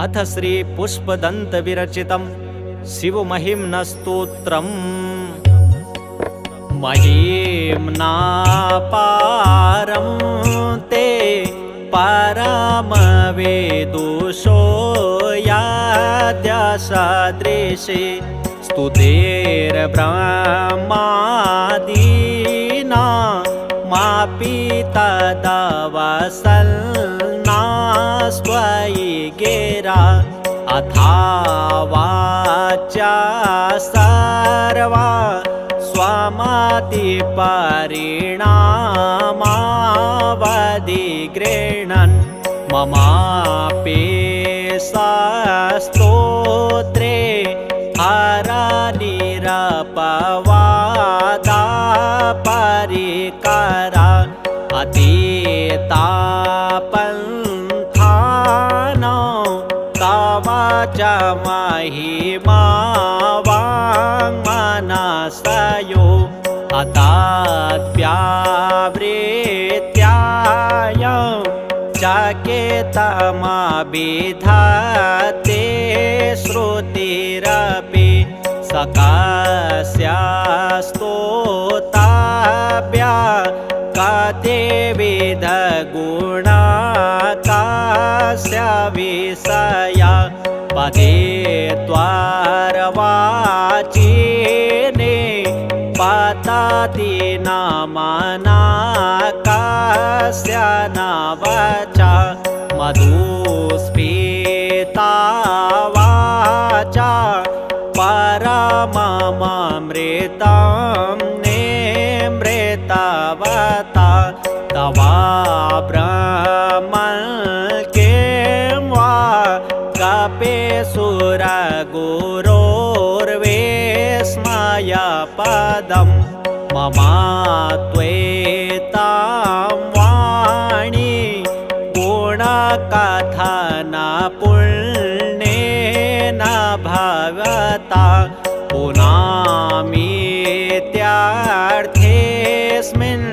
अथ श्री पुष्पदंत विरचितं शिवमहिम्नस्तोत्रम्। महिम्ना पारं ते परमवेदुषो याद्यसदृशे स्तुतेर्ब्रह्मादीना मापि तदवसल्ना स्वयि गिरा अथावाच्या सर्वा स्वमतिपरिणामावधिगृह्णन् ममापि स्तोत्रे हरनिरपवादा परिकरा अतीतापन्थानो तव च महिमा वाङ्मनसयो अतद्व्यावृत्याय चकितमभिधत्ते श्रुतिरपि सकस्य स्तोतव्या कतिविधगुणा कस्य विषया पदे त्वार्वाचीने पतति नामना कस्य न वचा मधुस्फीता वाचा परममृतं निमृतवता तवा ब्रह्मन् किं वा कपिसुरगुरोर्विस्मयपदं मम त्वेतां वाणी गुणकथनपुण्येन भगवता पुनामीत्यर्थेऽस्मिन्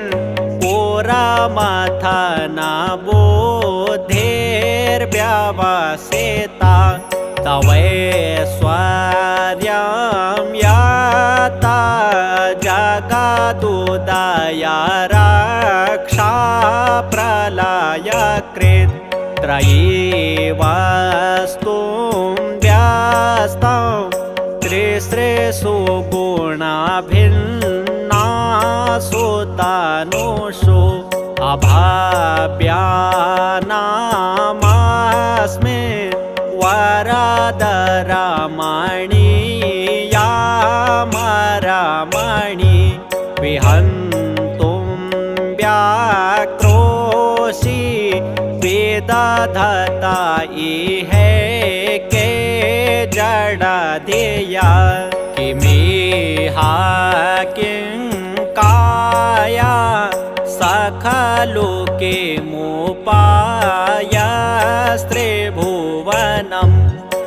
पुरमथनबुद्धिर्व्यवसिता तवैश्वर्यं यता जगदुदया रक्षा प्रलयकृत् त्रयीवस्तुं व्यस्तं त्रिसृषु गुणाभिन्नासु तनुषु अभाव्यानामस्मिन् वरदरमणीयामरमणि विहन्तुं व्याक्रोशि विदधता इहैके जडधिया किमिहा किङ्काया सखलु किमुपायस्त्रिभुवनं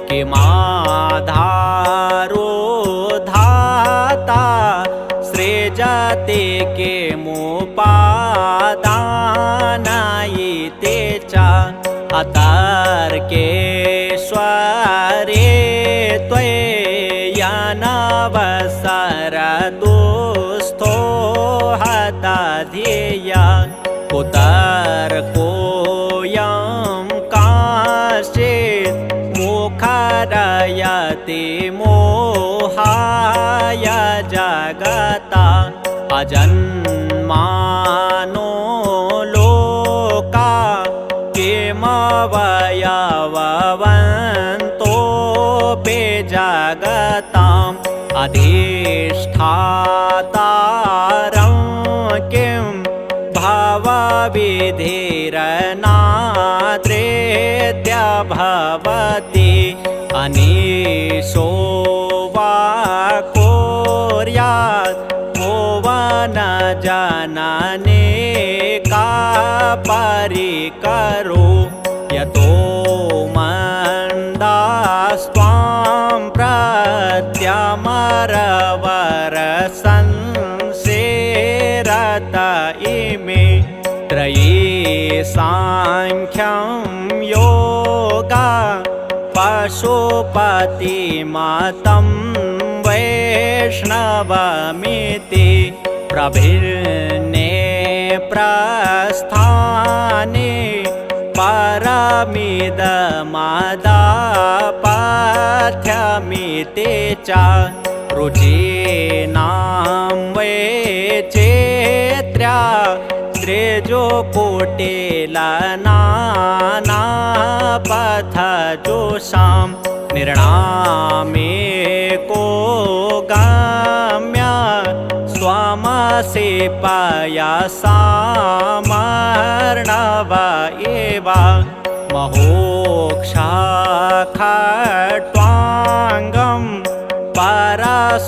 किमाधारो धाता सृजति किमुपादानयिते च अतर्केश्वरे त्वय्यनवसरदुस्थो हतधिया कुतर्कोऽयं काश्चित् मुखरयति मोहाय जगता अजन्मानो लोका किमवयववन्तोऽपि जगताम् अधिष्ठातारं किं भवविधिरनादृत्य भवति अनीशो वा कुर्यात् भुवन जनने का परिकरो यतो मन्दास्त्वां प्रत्यमरवरसंसेरत इमे त्रयी सांख्यं योगा पतिमातं वैष्णवमिति प्रभिन्ने प्रस्थाने परमिदमादापाथ्यमिति च रुचीनां वैचेत्र्या त्रिजोकोटिलनानापथजोषां निर्णामेको गम्य स्वमसि पयसामर्णव एव महोक्षाखट्वाङ्गं परशुराजिनं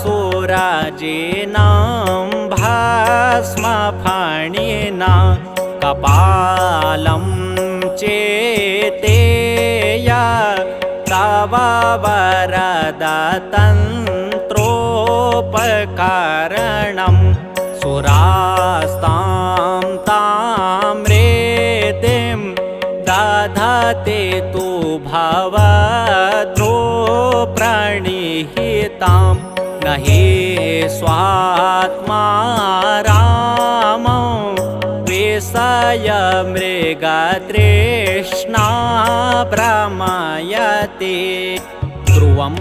भस्मफणिना कपालं चेतेय तव वरदतन्त्रोपकरणं सुरास्तां ताम्रेतिं दधते तु भवद्रोप्रणिहितां न हि स्वात्मा रामो विषयमृगतृष्णा भ्रमयति ध्रुवं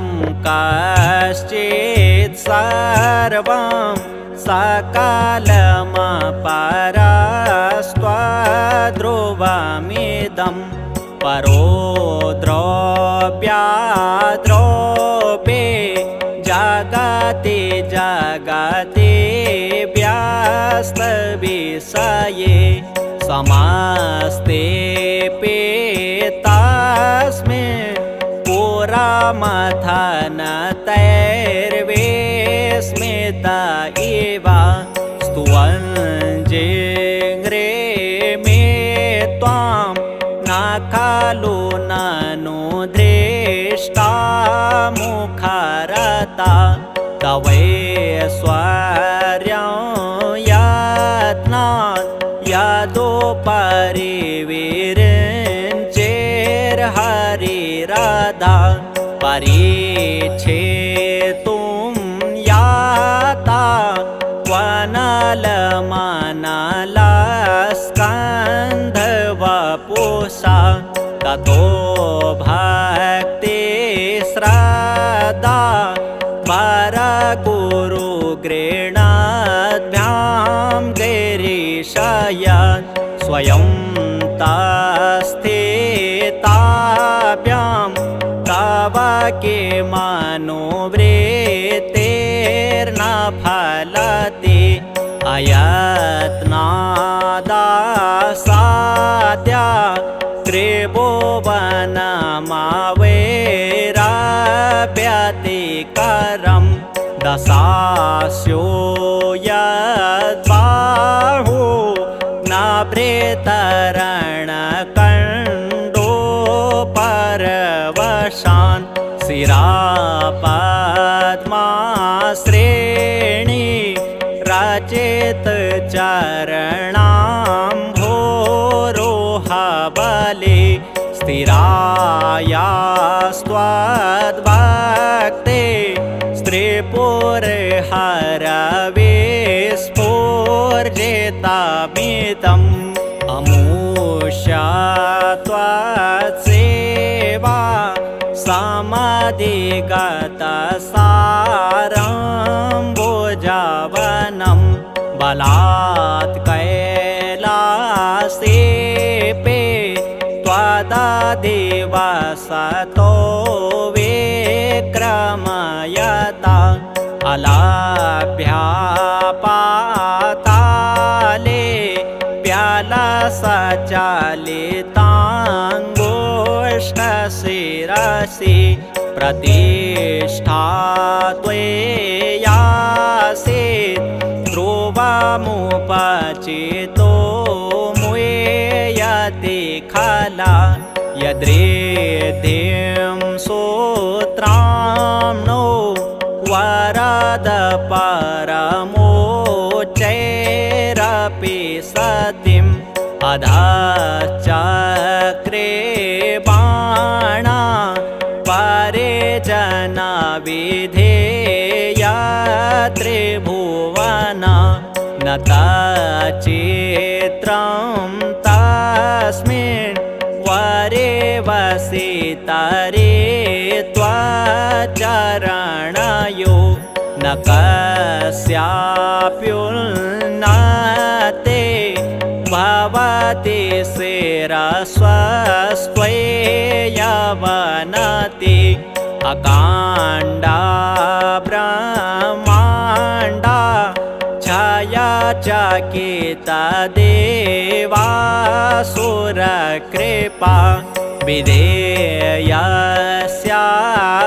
कश्चित् सर्वं सकलमपरस्त्वध्रुवमिदं परो द्रव्याद्रव्ये जगति जगति व्यस्तविषये समस्तेऽपि तस्मिन् पुरमथनतैर्विस्मित इव स्तुवञ्जिघ्रे मे त्वां न खलु ननु दृष्टा मुखरता तवैश्वर्यं यत्नात् यदुपरि विरिञ्चिर्हरिरदा परीक्षेतुं याता वनलमनलस्कन्धवपुषा ततो भक्तिश्रद्धा वरगुरुगृणाभ्यां गिरीशयत् स्वयं तस्थिताभ्यां तव किमनुवृत्तिर्न फलति अयत्नादासाद्या त्रिभुवनमवैरभ्यतिकरं दशास्यो यद्बाहु नाभ्रेतरणकण्डोपरवशान् शिरापद्माश्रेणी रचितचरणाम्भोरोहबले स्थिरायास्त्वद्भक्ते स्त्रीपुरहरविस्फुर्जितमिदम् अमुष्या त्वत्सेवा समधिगतसारम्भुजवनं बलात् कैलासेऽपि त्वदधिवसतो विक्रमयता अलाभ्यापाताले प्यालसचालिताङ्गुष्ठशिरसि प्रतिष्ठा त्वयासीत् ध्रुवमुपचितो मुयति खला यद्रिद्धिं सूत्रां नो वरद परमोच्चैरपि सतिम् अधश्चक्रे बाणा परे न चित्रं तस्मिन् वरे वसितरे त्वचरणयो न कस्याप्युन्नते भवति शिरस्वस्त्वयवनति अकाण्डा ब्रह्माण्डा छाया चकितदेवासुरकृपा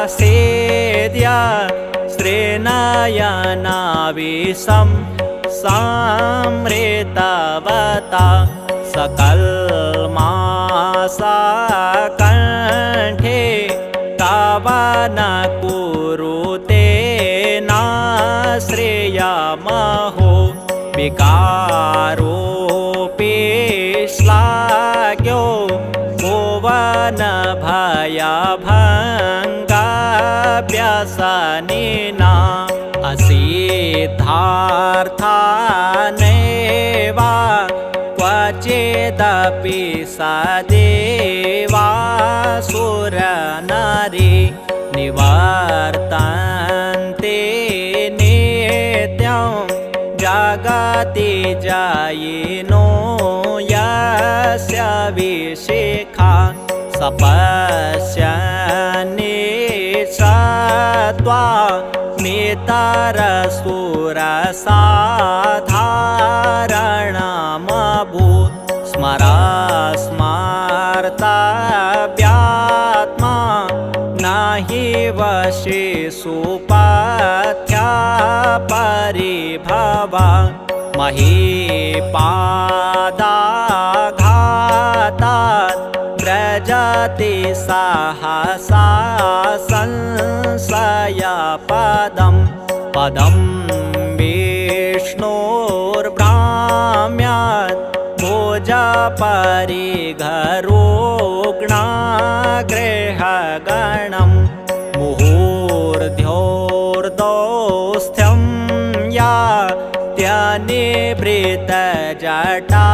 विधेयस्यासेद्या श्रीनयनाविशं समृतवता सकल्मासाकण्ठे तव न कुरुते नाश्रयामहो विकारोऽपि श्लाघ्यो भुवनभयभङ्गव्यसनिना असिद्धार्थानेव क्वचिदपि सदेवासुरनरे निवर्तन्ते नित्यं जगति जयिनो यस्य विशिखा सपश्यन्नि सत्वा नितरसुरसाधारणमभूत् स्मरस्मार्तव्यात्मा न हि वशे सुपथ्या परिभवा महीपादाघातात् व्रजति सहसा संशयपदं पदं विष्णोर्भ्राम्यात् भोजपरिघरोग्णागृहगणं मुहूर्ध्योर्दौस्थ्यं यात्यनिवृतजटा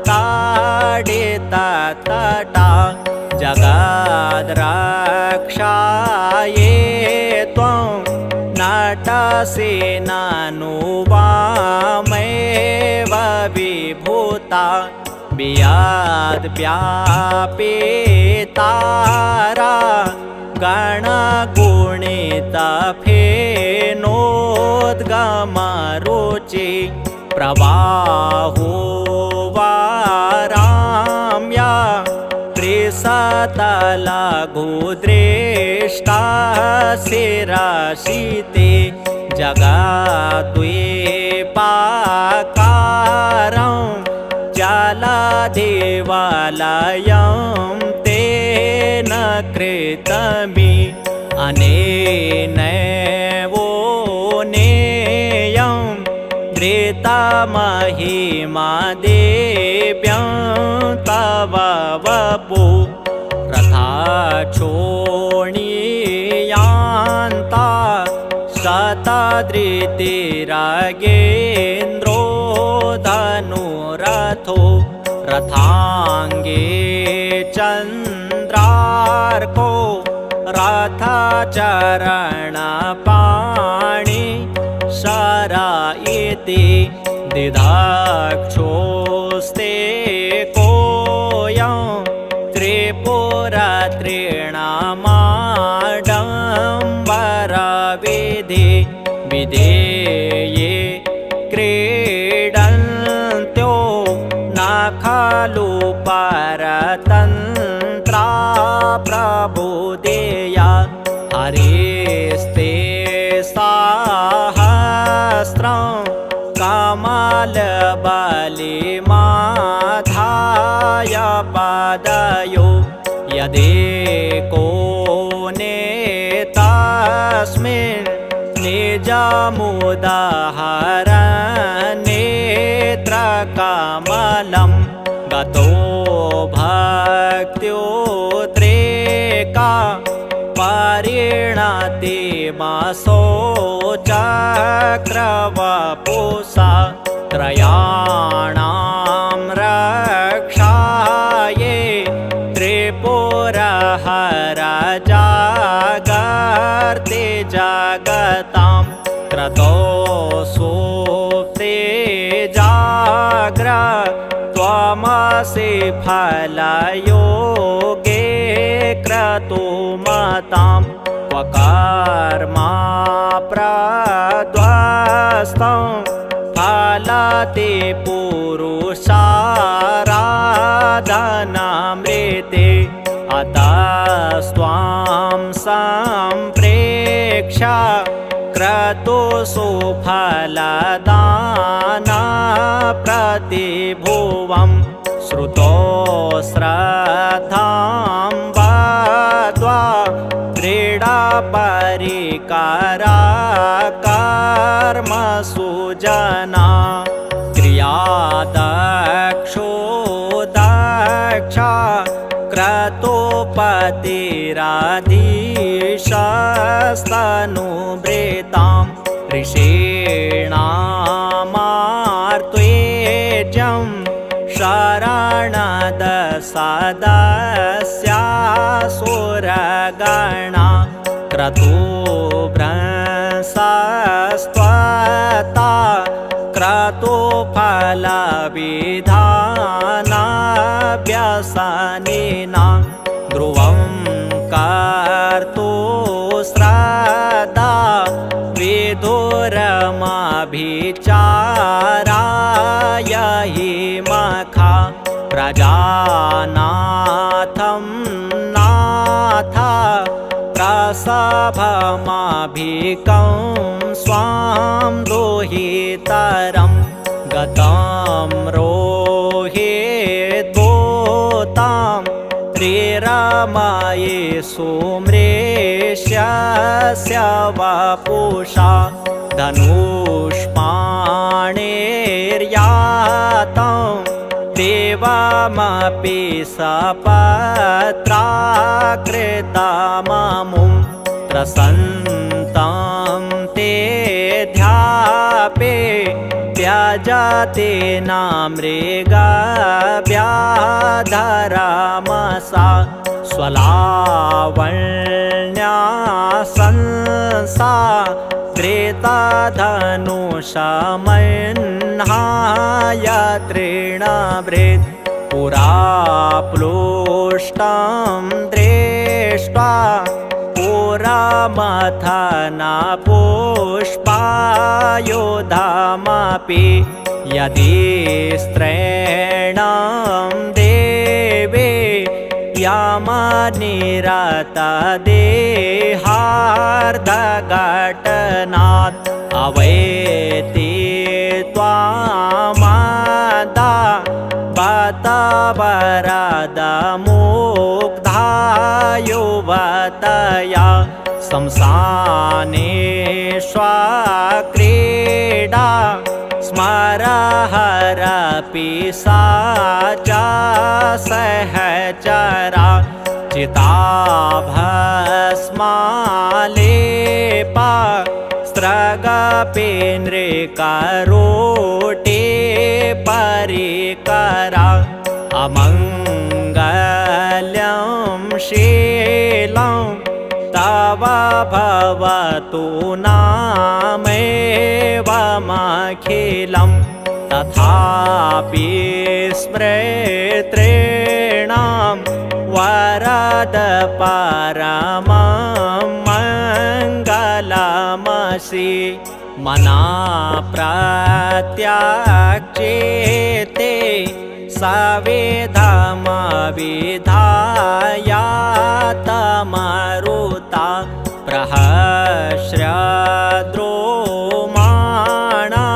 ताडिततटा जगद्रक्षायै त्वं नटसि ननु वामेव विभूता वियद्व्यापितारा गणगुणितफेनोद्गमरुचि प्रवाहो वाराम्या त्रिशतलघुदृष्टा शिरसिते जगद्वीपाकारं जलदेवालयं तेन कृतमि अनेनैवो नेयं धृतमहिमा देव्यं तव वपु रथाक्षोणीयान्ता शतधृतिरागेन्द्रो धनुरथो रथाङ्गे चन्द्रार्को रथचरणपाणि शरा इति दिदाक्षोस्ते कोऽयं त्रिपुरत्रीणामाडम्बरविधि विधेये क्रीडन्त्यो न खलु परतन्त्रा प्रबुदेया हरेस्ते साहस्रं कमलबलिमाधाय पदयो यदेको नेतस्मिन् निजमुदाहरन्नेत्रकमलं गतो भक्त्योद्रेका परिणतिमसो चक्रवपुषा त्रयाणां रक्षायै त्रिपुरहर जागर्ति जगतां क्रतो सुप्ते जाग्र त्वमसि फलयोगे क्रतुमतां क्व कर्मा प्रध्वस्तं फलति पुरुषाराधनामृते अतस्त्वां सम्प्रेक्ष्य क्रतुषु फलदानप्रतिभुवं श्रुतो श्रद्धां बद्ध्वा दृढपरिकरा कर्मसु जना क्रियादक्षो दक्षा क्रतुपतिराधीशस्तनुभृतां ऋषीणामार्त्वेज्यं शरणदसदस्यासुरगणा क्रतुभ्रंशस्त्वता क्रतुफलविधानाभ्यसनेन ध्रुवं कर्तु श्रद्धा विदुरमभिचाराय हि मखा प्रजानाथं नाथ प्रसभमभिकं स्वां दुहितरं गतं रोहिद्भूतां त्रिरमये सुमृष्यस्य वपुषा धनुष्माणिर्यातं देवमपि सपत्राकृतममुं त्रसन्तं ते ध्यापे त्यजते नामृगव्याधरमसा स्वलावण्या संसा धृतधनुषमह्नाय तृणभृत् पुरा प्लुष्टं दृष्ट्वा पुरमथनपुष्पायुधमपि यदि स्त्रैणं देवे यमनिरतदेहार्धघटनात् अवैति त्वामदा बत वरदमुग्धा युवतया शंसानेष्वक्रीडा स्मरहरपि सा च सहचरा चिताभस्मालेपा स्रगपेन्द्रिकरोटे परिकरा अमङ्गल्यं शीलं तव भवतु नामेवमखिलं तथापि स्मृतॄणां वरद परमं मङ्गलमसि मना प्रत्यक्षेते सवेधमविधायातमरुता प्रहस्रद्रोमाणा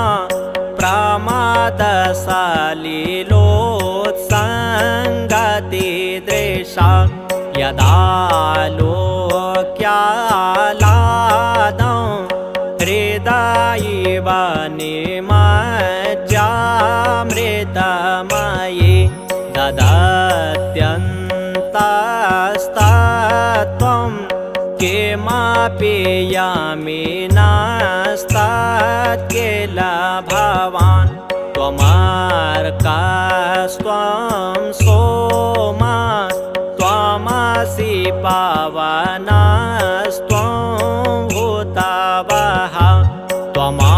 प्रमादसलिलोत्सङ्गतिदृशा यदा लोक्यालादं हृदयैव निमज्जामृतमयि ददत्यन्तस्तत्त्वं किमपि यमिनस्तत् किल भवान् त्वमेवास्य त्वमर्कास्त्वं सोमा त्वमसि पावनस्त्वं भूतवः त्वमापस्त्वं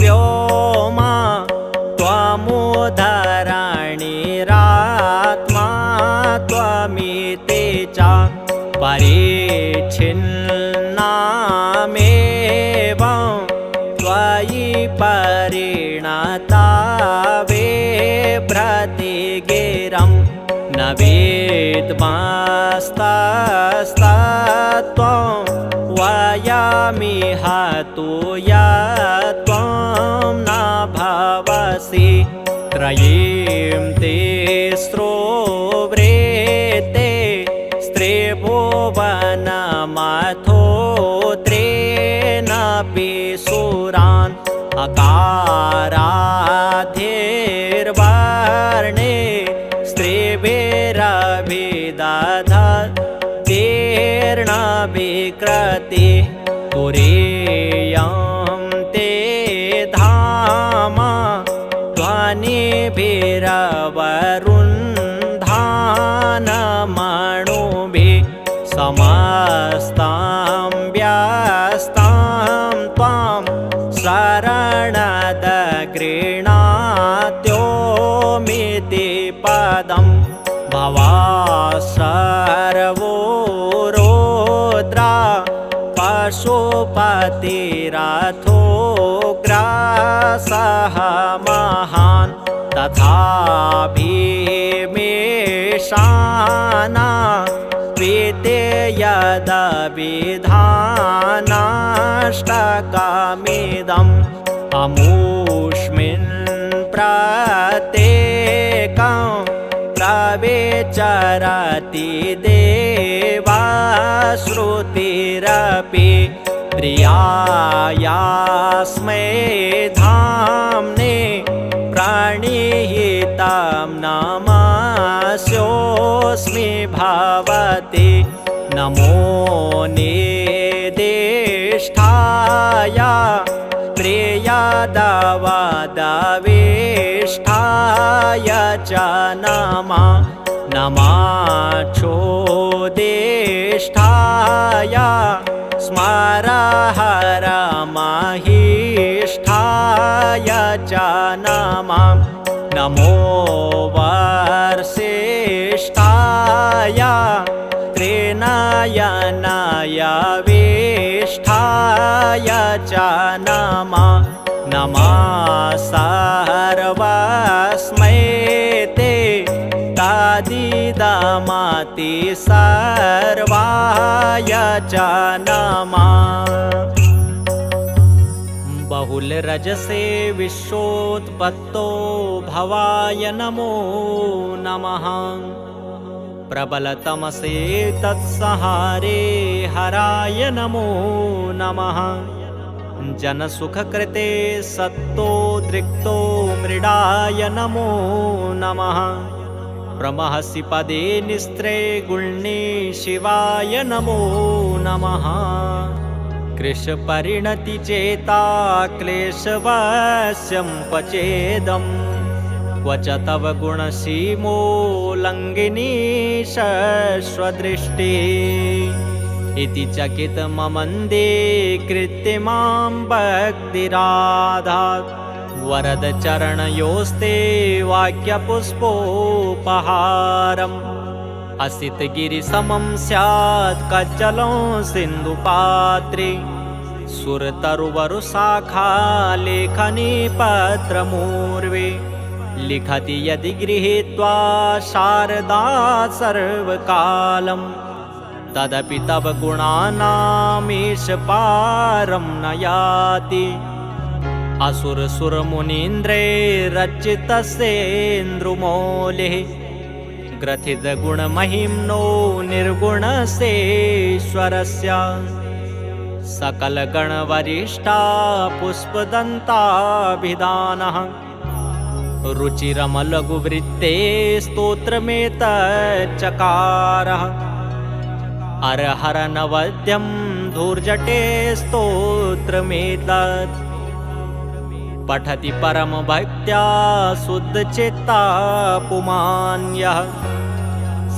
व्योमा त्वमुदरणिरात्मा त्वमिति च परिच्छिन्नामेवं त्वयि परिणता बिभ्रति गिरं न विद्मस्तस्तत्त्वं वयमिह तु यत्त्वं न भवसि त्रयीं तिस्रो वृत्ते स्त्रीभुवनमथो त्रेनपि सुरान् अकाराधिर्वर्णे स्त्रीभिरभिदधतीर्णविकृति तुरीयं ते धाम ध्वनिभिरवरुन्धानमणुभिः समस्तं व्यस्तं त्वां शरणदगृह्णात्योमिति पदं भवासर्वो रुद्रा पशुपतिरथोग्रासः महान् तथा भीमेशाना प्रीते यदविधानाष्टकमिदम् अमुष्मिन् प्रत्येकं प्रविचरति देवाश्रुतिरपि प्रियायास्मै धाम्ने प्रणिहितं नमस्योऽस्मि भवति नमो निर्दिष्टाय प्रियदवदविष्ठाय च नमोदिष्ठाय स्मरहरमहिष्ठाय च नमो वर्षिष्ठाय त्रिनयनाय विष्ठाय च नमः सर्वस्मै ते तदिदमति सर्वाय च नमः बहुलरजसे विश्वोत्पत्तो भवाय नमो नमः प्रबलतमसे तत्सहारे हराय नमो नमः जनसुखकृते सत्तोद्रिक्तो मृडाय नमो नमः प्रमहसि पदे निस्त्रे गुण्ये शिवाय नमो नमः कृशपरिणति चेता क्लेशवश्यं पचेदम् क्व च तव गुणसीमोल्लङ्घिनी शश्वदृष्टिः इति चकितममन्दे कृत्तिमां भक्तिराधात् वरदचरणयोस्ते वाक्यपुष्पोपहारम् असितगिरिसमं स्यात् कज्जलं सिन्धुपात्रे सुरतरुवरुशाखा लेखनी पत्रमूर्वे लिखति यदि गृहीत्वा शारदा सर्वकालं तदपि तव गुणानामीश पारं न याति असुरसुरमुनीन्द्रैरचितस्येन्द्रुमौलिः ग्रथितगुणमहिम्नो निर्गुणस्येश्वरस्य सकलगणवरिष्ठा पुष्पदन्ताभिधानः रुचिरमलघुवृत्ते स्तोत्रमेतच्चकारः अरहरनवद्यं धूर्जटे स्तोत्रमेतत् पठति परमभक्त्या शुद्धचित्ता पुमान्यः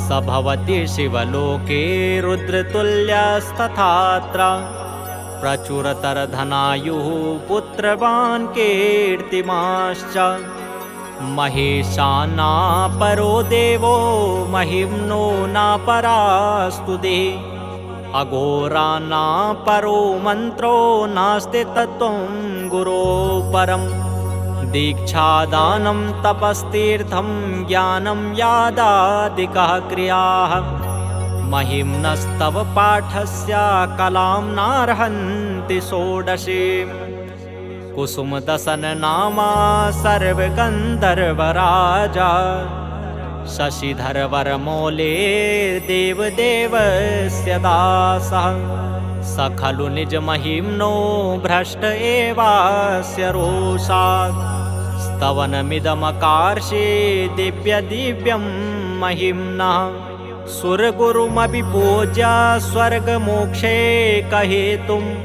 स भवति शिवलोके रुद्रतुल्यस्तथात्र प्रचुरतरधनायुः पुत्रवान् कीर्तिमाश्च महेशान्नापरो देवो महिम्नो नापरास्तु दे अघोरान्नापरो मन्त्रो नास्ति तत्त्वं गुरो परम् दीक्षादानं तपस्तीर्थं ज्ञानं यादादिकः क्रियाः महिम्नस्तव पाठस्य कलां नार्हन्ति षोडशीम् कुसुमदसन नामा सर्वगन्धर्वराजा शशिधरवरमौले देवदेवस्य दासः स खलु निजमहिम्नो भ्रष्ट एवास्य रोषात् स्तवनमिदमकार्षे दिव्यदिव्यं महिम्नः सुरगुरुमभिपूज्य स्वर्गमोक्षे कहेतुम्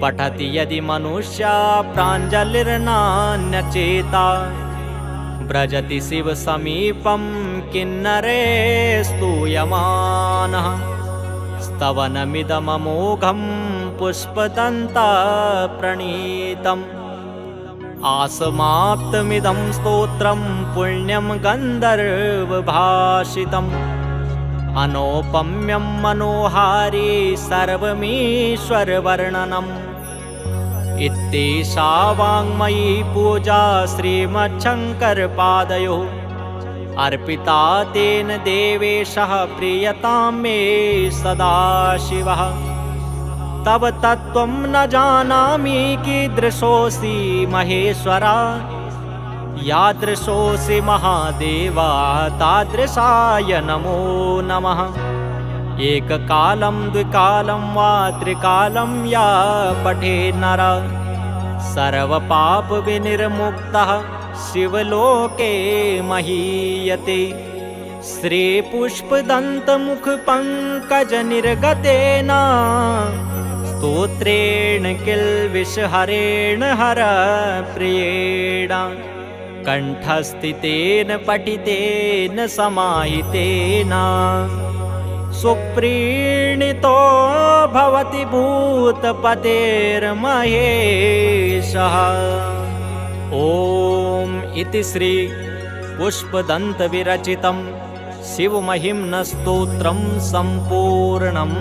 पठति यदि मनुष्या प्राञ्जलिर्नान्यचेता व्रजति शिवसमीपं किन्नरे स्तूयमानः स्तवनमिदममोघं पुष्पदन्तप्रणीतम् आसमाप्तमिदं स्तोत्रं पुण्यं गन्धर्वभाषितम् अनौपम्यं मनोहारी सर्वमीश्वरवर्णनम् इत्येषा वाङ्मयी पूजा श्रीमच्छङ्करपादयोः अर्पिता तेन देवेशः प्रीयतां मे सदाशिवः तव तत्त्वं न जानामि कीदृशोऽसि महेश्वरा यादृशोऽसि महादेवा तादृशाय नमो नमः एककालं द्विकालं वा त्रिकालं या पठे नर सर्वपापविनिर्मुक्तः शिवलोके महीयते श्रीपुष्पदन्तमुखपङ्कजनिर्गतेन स्तोत्रेण किल्बिषहरेण हरप्रियेण कण्ठस्थितेन पठितेन समाहितेन सुप्रीणितो भवति भूतपतेर्महेशः। ॐ इति श्री पुष्पदन्तविरचितं शिवमहिम्नस्तोत्रं सम्पूर्णम्।